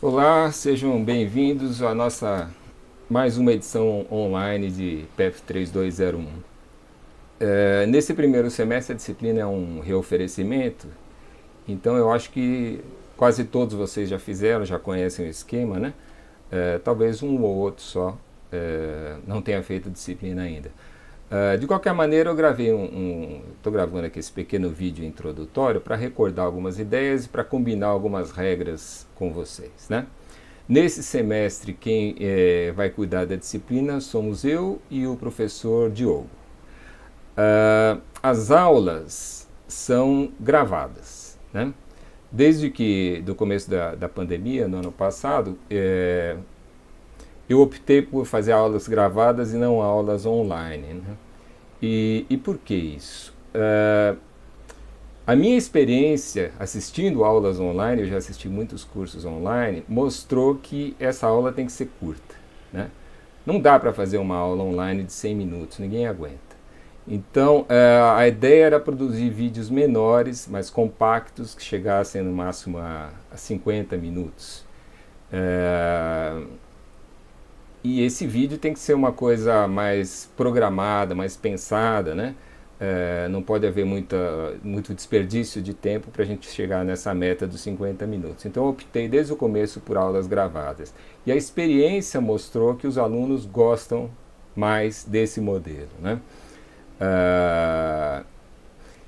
Olá, sejam bem-vindos à nossa mais uma edição online de PEP 3201. Nesse primeiro semestre a disciplina é um reoferecimento, então eu acho que quase todos vocês já fizeram, já conhecem o esquema, né? Talvez um ou outro só não tenha feito disciplina ainda. De qualquer maneira, eu gravei estou gravando aqui esse pequeno vídeo introdutório para recordar algumas ideias e para combinar algumas regras com vocês, né? Nesse semestre, quem vai cuidar da disciplina somos eu e o professor Diogo. As aulas são gravadas, né? Desde que do começo da pandemia, no ano passado, eu optei por fazer aulas gravadas e não aulas online, né? E por que isso? A minha experiência assistindo aulas online, eu já assisti muitos cursos online, mostrou que essa aula tem que ser curta, né? Não dá para fazer uma aula online de 100 minutos, ninguém aguenta. Então, a ideia era produzir vídeos menores, mais compactos, que chegassem no máximo a 50 minutos. E esse vídeo tem que ser uma coisa mais programada, mais pensada, né? Não pode haver muito desperdício de tempo para a gente chegar nessa meta dos 50 minutos. Então eu optei desde o começo por aulas gravadas. E a experiência mostrou que os alunos gostam mais desse modelo, né?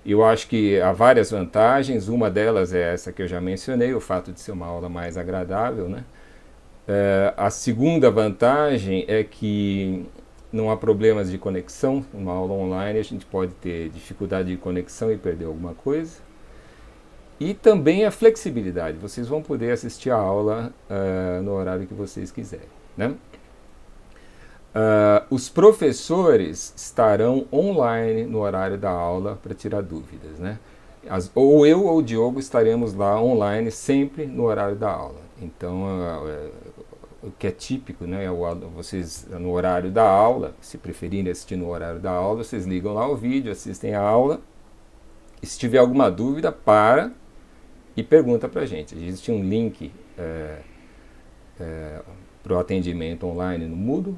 Eu acho que há várias vantagens, uma delas é essa que eu já mencionei, o fato de ser uma aula mais agradável, né? A segunda vantagem é que não há problemas de conexão. Uma aula online a gente pode ter dificuldade de conexão e perder alguma coisa. E também a flexibilidade. Vocês vão poder assistir a aula no horário que vocês quiserem, né? Os professores estarão online no horário da aula para tirar dúvidas, né? Ou eu ou o Diogo estaremos lá online sempre no horário da aula. Então, o que é típico, né? Vocês, no horário da aula, se preferirem assistir no horário da aula, vocês ligam lá o vídeo, assistem a aula. E se tiver alguma dúvida, para e pergunta para a gente. Existe um link para o atendimento online no Moodle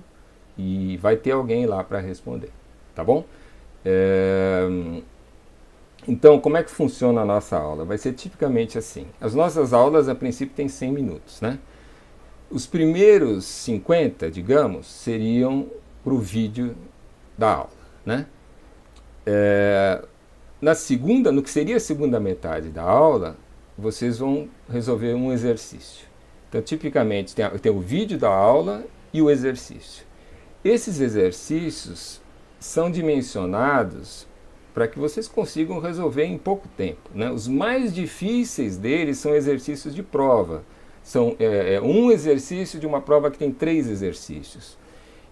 e vai ter alguém lá para responder, tá bom? Então, como é que funciona a nossa aula? Vai ser tipicamente assim. As nossas aulas, a princípio, têm 100 minutos, né? Os primeiros 50, digamos, seriam para o vídeo da aula, né? No que seria a segunda metade da aula, vocês vão resolver um exercício. Então, tipicamente, tem o vídeo da aula e o exercício. Esses exercícios são dimensionados para que vocês consigam resolver em pouco tempo, né? Os mais difíceis deles são exercícios de prova. São um exercício de uma prova que tem 3 exercícios.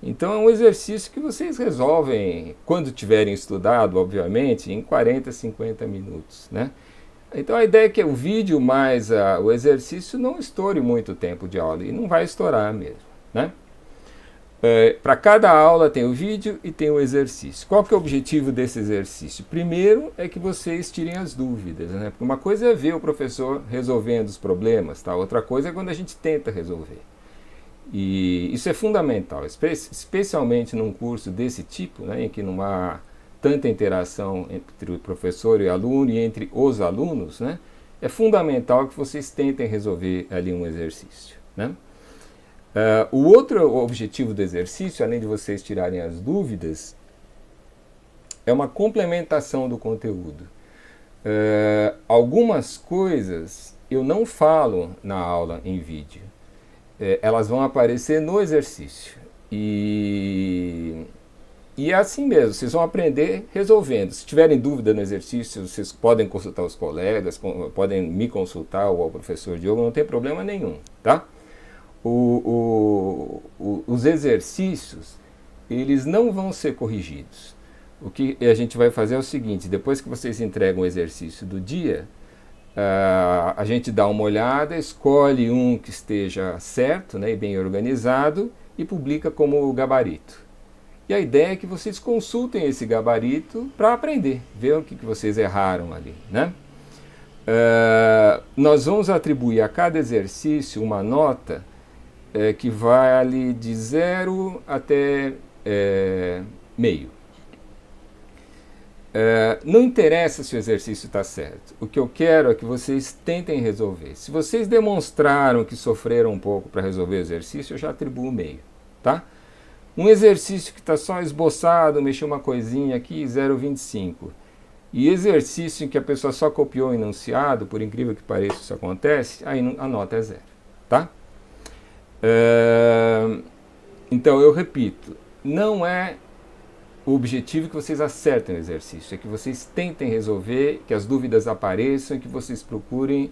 Então é um exercício que vocês resolvem, quando tiverem estudado, obviamente, em 40, 50 minutos, né? Então a ideia é que o vídeo mais o exercício não estoure muito tempo de aula, e não vai estourar mesmo, né? Para cada aula tem o vídeo e tem o exercício. Qual que é o objetivo desse exercício? Primeiro é que vocês tirem as dúvidas, né? Porque uma coisa é ver o professor resolvendo os problemas, tá? Outra coisa é quando a gente tenta resolver. E isso é fundamental, especialmente num curso desse tipo, né, em que não há tanta interação entre o professor e o aluno e entre os alunos, né? É fundamental que vocês tentem resolver ali um exercício, né? O outro objetivo do exercício, além de vocês tirarem as dúvidas, é uma complementação do conteúdo. Algumas coisas eu não falo na aula em vídeo. Elas vão aparecer no exercício. E é assim mesmo, vocês vão aprender resolvendo. Se tiverem dúvida no exercício, vocês podem consultar os colegas, podem me consultar ou ao professor Diogo, não tem problema nenhum, tá? Os exercícios, eles não vão ser corrigidos. O que a gente vai fazer é o seguinte: depois que vocês entregam o exercício do dia, a gente dá uma olhada, escolhe um que esteja certo, né, e bem organizado, e publica como gabarito. E a ideia é que vocês consultem esse gabarito para aprender, ver o que vocês erraram ali, né? Nós vamos atribuir a cada exercício uma nota que vale de 0 até meio. Não interessa se o exercício está certo. O que eu quero é que vocês tentem resolver. Se vocês demonstraram que sofreram um pouco para resolver o exercício, eu já atribuo meio, tá? Um exercício que está só esboçado, mexeu uma coisinha aqui, 0,25. E exercício em que a pessoa só copiou o enunciado, por incrível que pareça isso acontece, aí a nota é 0, tá? Então eu repito, não é o objetivo que vocês acertem o exercício, é que vocês tentem resolver, que as dúvidas apareçam e que vocês procurem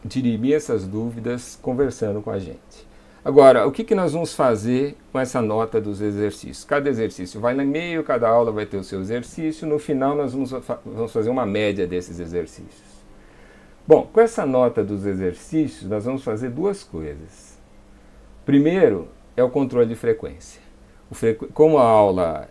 dirimir essas dúvidas conversando com a gente. Agora, o que nós vamos fazer com essa nota dos exercícios? Cada exercício vai no e-mail, cada aula vai ter o seu exercício, no final nós vamos fazer uma média desses exercícios. Bom, com essa nota dos exercícios, nós vamos fazer duas coisas. Primeiro, é o controle de frequência. Como a aula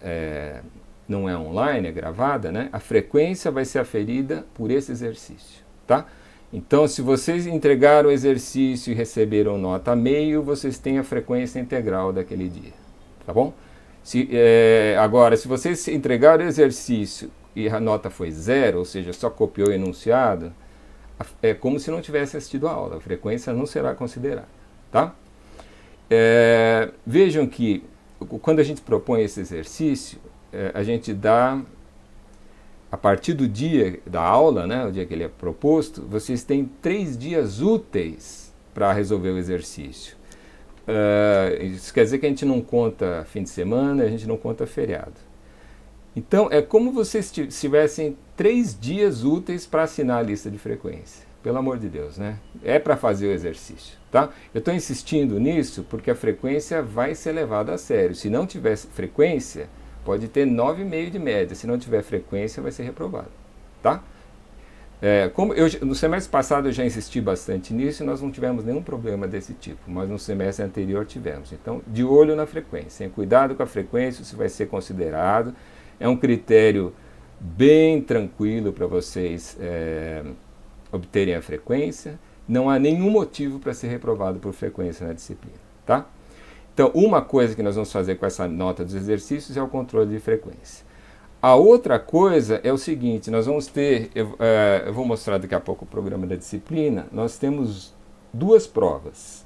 não é online, é gravada, né? A frequência vai ser aferida por esse exercício, tá? Então, se vocês entregaram o exercício e receberam nota meio, vocês têm a frequência integral daquele dia, tá bom? Agora, se vocês entregaram o exercício e a nota foi 0, ou seja, só copiou o enunciado, é como se não tivesse assistido a aula, a frequência não será considerada, tá? Vejam que quando a gente propõe esse exercício, a gente dá, a partir do dia da aula, né, o dia que ele é proposto, vocês têm 3 dias úteis para resolver o exercício. Isso quer dizer que a gente não conta fim de semana, a gente não conta feriado. Então, é como vocês tivessem 3 dias úteis para assinar a lista de frequência. Pelo amor de Deus, né? É para fazer o exercício, tá? Eu estou insistindo nisso porque a frequência vai ser levada a sério. Se não tiver frequência, pode ter 9,5 de média. Se não tiver frequência, vai ser reprovado, tá? No semestre passado eu já insisti bastante nisso e nós não tivemos nenhum problema desse tipo, mas no semestre anterior tivemos. Então, de olho na frequência, hein? Cuidado com a frequência, isso vai ser considerado. É um critério bem tranquilo para vocês obterem a frequência. Não há nenhum motivo para ser reprovado por frequência na disciplina, tá? Então, uma coisa que nós vamos fazer com essa nota dos exercícios é o controle de frequência. A outra coisa é o seguinte, nós vamos ter, eu vou mostrar daqui a pouco o programa da disciplina, nós temos 2 provas.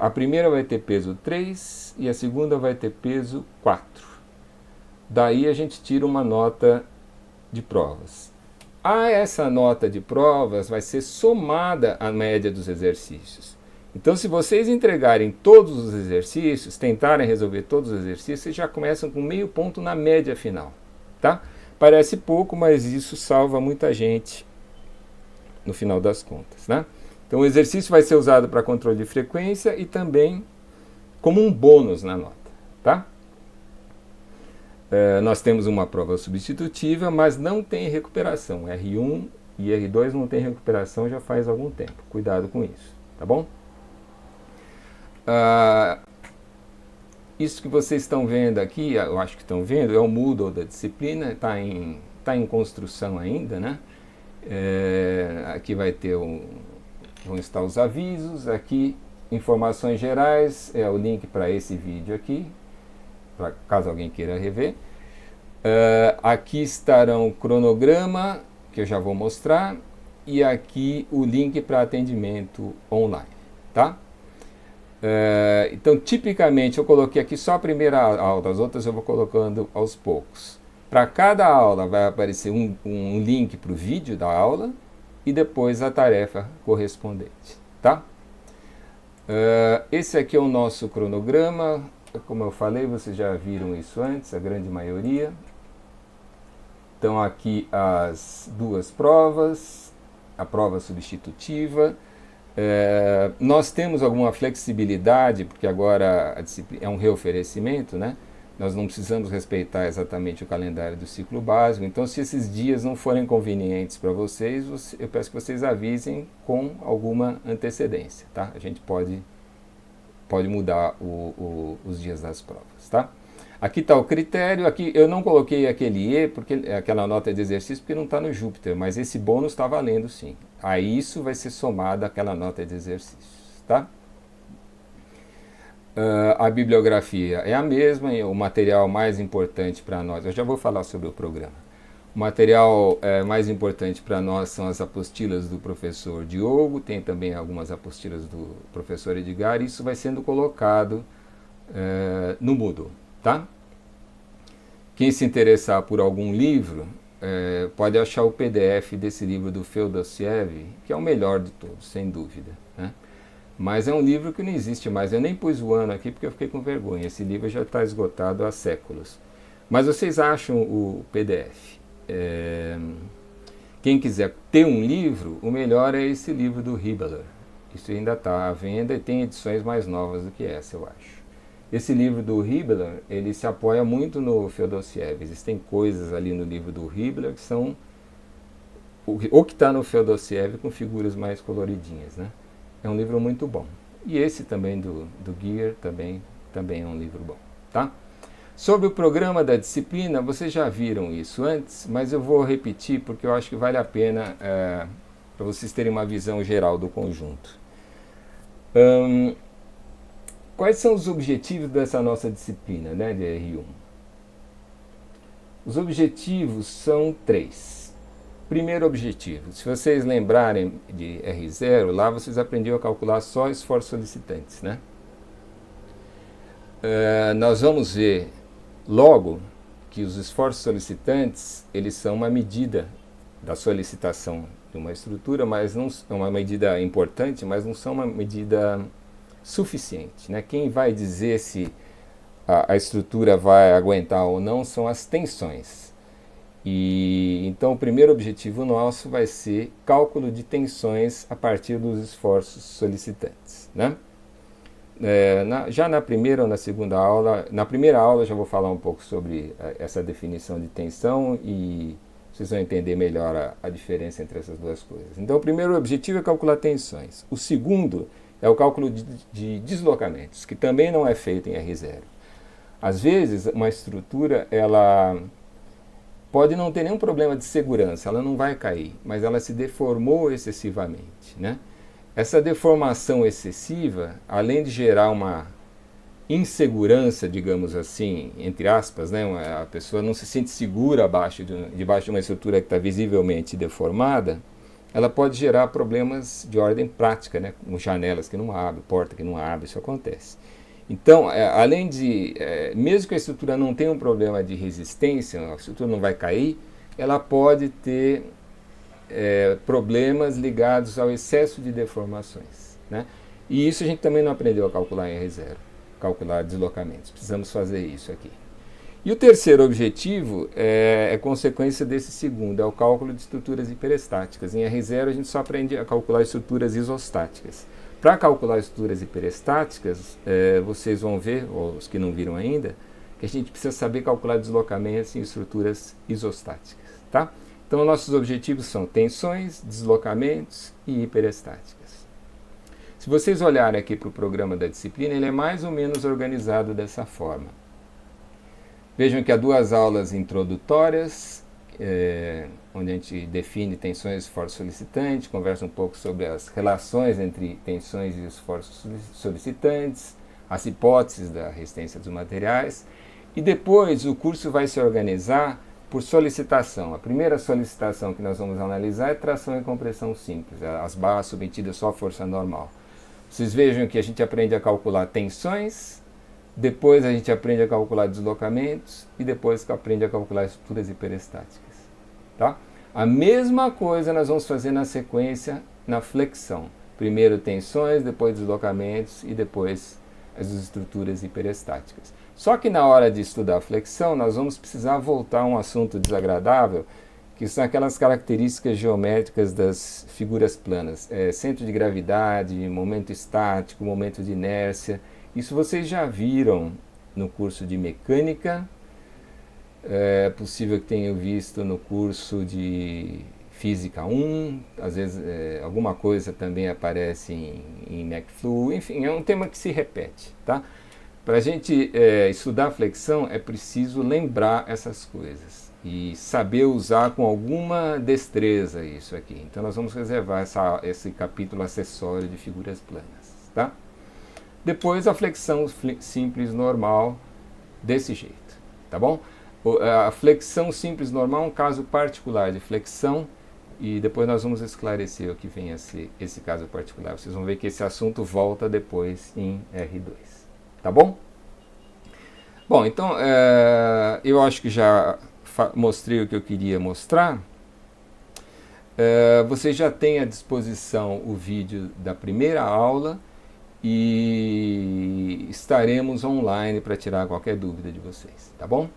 A primeira vai ter peso 3 e a segunda vai ter peso 4. Daí a gente tira uma nota de provas. Essa nota de provas vai ser somada à média dos exercícios. Então, se vocês entregarem todos os exercícios, tentarem resolver todos os exercícios, vocês já começam com meio ponto na média final, tá? Parece pouco, mas isso salva muita gente no final das contas, né? Então, o exercício vai ser usado para controle de frequência e também como um bônus na nota, tá? Nós temos uma prova substitutiva, mas não tem recuperação. R1 e R2 não tem recuperação já faz algum tempo. Cuidado com isso, tá bom? Isso que vocês estão vendo aqui, eu acho que estão vendo, é o Moodle da disciplina, está em construção ainda, né? Aqui vai ter vão estar os avisos, aqui informações gerais, é o link para esse vídeo aqui, caso alguém queira rever. Aqui estarão o cronograma, que eu já vou mostrar, e aqui o link para atendimento online, tá? Então, tipicamente, eu coloquei aqui só a primeira aula, as outras eu vou colocando aos poucos. Para cada aula vai aparecer um link para o vídeo da aula e depois a tarefa correspondente, tá? Esse aqui é o nosso cronograma. Como eu falei, vocês já viram isso antes, a grande maioria. Então, aqui as 2 provas, a prova substitutiva. Nós temos alguma flexibilidade, porque agora a disciplina é um reoferecimento, né? Nós não precisamos respeitar exatamente o calendário do ciclo básico. Então, se esses dias não forem convenientes para vocês, eu peço que vocês avisem com alguma antecedência, tá? A gente pode mudar os dias das provas, tá? Aqui está o critério, aqui eu não coloquei aquele E, porque aquela nota de exercício, porque não está no Júpiter, mas esse bônus está valendo sim. A isso vai ser somado àquela nota de exercício, tá? A bibliografia é a mesma, e o material mais importante para nós, eu já vou falar sobre o programa. O material mais importante para nós são as apostilas do professor Diogo, tem também algumas apostilas do professor Edgar, e isso vai sendo colocado no Moodle, tá? Quem se interessar por algum livro, pode achar o PDF desse livro do Feodossiev, que é o melhor de todos, sem dúvida, né? Mas é um livro que não existe mais. Eu nem pus o ano aqui porque eu fiquei com vergonha. Esse livro já está esgotado há séculos. Mas vocês acham o PDF. Quem quiser ter um livro, o melhor é esse livro do Hibbeler. Isso ainda está à venda e tem edições mais novas do que essa, eu acho. Esse livro do Hibbeler, ele se apoia muito no Feodossiev. Existem coisas ali no livro do Hibbeler que são o que está no Feodossiev com figuras mais coloridinhas, né? É um livro muito bom. E esse também do Gear também é um livro bom, tá? Sobre o programa da disciplina, vocês já viram isso antes, mas eu vou repetir porque eu acho que vale a pena para vocês terem uma visão geral do conjunto. Quais são os objetivos dessa nossa disciplina, né, de R1? Os objetivos são 3. Primeiro objetivo, se vocês lembrarem de R0, lá vocês aprendiam a calcular só esforços solicitantes, né? Nós vamos ver logo que os esforços solicitantes, eles são uma medida da solicitação de uma estrutura, mas não é uma medida importante, mas não são uma medida suficiente, né? Quem vai dizer se a estrutura vai aguentar ou não são as tensões. E então o primeiro objetivo nosso vai ser cálculo de tensões a partir dos esforços solicitantes, né? Já na primeira ou na segunda aula, na primeira aula eu já vou falar um pouco sobre essa definição de tensão e vocês vão entender melhor a diferença entre essas duas coisas. Então o primeiro objetivo é calcular tensões. O segundo é o cálculo de deslocamentos, que também não é feito em R0. Às vezes uma estrutura, ela pode não ter nenhum problema de segurança, ela não vai cair, mas ela se deformou excessivamente, né? Essa deformação excessiva, além de gerar uma insegurança, digamos assim, entre aspas, né? A pessoa não se sente segura debaixo de uma estrutura que está visivelmente deformada, ela pode gerar problemas de ordem prática, né? Como janelas que não abrem, porta que não abre, isso acontece. Então, além de, mesmo que a estrutura não tenha um problema de resistência, a estrutura não vai cair, ela pode ter problemas ligados ao excesso de deformações, né? E isso a gente também não aprendeu a calcular em R0, calcular deslocamentos. Precisamos fazer isso aqui. E o terceiro objetivo é consequência desse segundo, é o cálculo de estruturas hiperestáticas. Em R0 a gente só aprende a calcular estruturas isostáticas. Para calcular estruturas hiperestáticas, vocês vão ver, ou os que não viram ainda, que a gente precisa saber calcular deslocamentos em estruturas isostáticas, tá? Então, nossos objetivos são tensões, deslocamentos e hiperestáticas. Se vocês olharem aqui para o programa da disciplina, ele é mais ou menos organizado dessa forma. Vejam que há 2 aulas introdutórias, onde a gente define tensões e esforço solicitante, conversa um pouco sobre as relações entre tensões e esforços solicitantes, as hipóteses da resistência dos materiais, e depois o curso vai se organizar por solicitação. A primeira solicitação que nós vamos analisar é tração e compressão simples, as barras submetidas só à força normal. Vocês vejam que a gente aprende a calcular tensões, depois a gente aprende a calcular deslocamentos e depois aprende a calcular estruturas hiperestáticas. Tá? A mesma coisa nós vamos fazer na sequência na flexão. Primeiro tensões, depois deslocamentos e depois as estruturas hiperestáticas. Só que na hora de estudar a flexão, nós vamos precisar voltar a um assunto desagradável, que são aquelas características geométricas das figuras planas. Centro de gravidade, momento estático, momento de inércia. Isso vocês já viram no curso de mecânica. É possível que tenham visto no curso de Física 1, às vezes alguma coisa também aparece em McFlu, enfim, é um tema que se repete, tá? Para a gente estudar flexão é preciso lembrar essas coisas e saber usar com alguma destreza isso aqui. Então nós vamos reservar esse capítulo acessório de figuras planas, tá? Depois a flexão simples normal desse jeito, tá bom? A flexão simples normal é um caso particular de flexão e depois nós vamos esclarecer o que vem a ser esse caso particular. Vocês vão ver que esse assunto volta depois em R2, tá bom? Bom, então eu acho que já mostrei o que eu queria mostrar. Você já tem à disposição o vídeo da primeira aula e estaremos online para tirar qualquer dúvida de vocês, tá bom?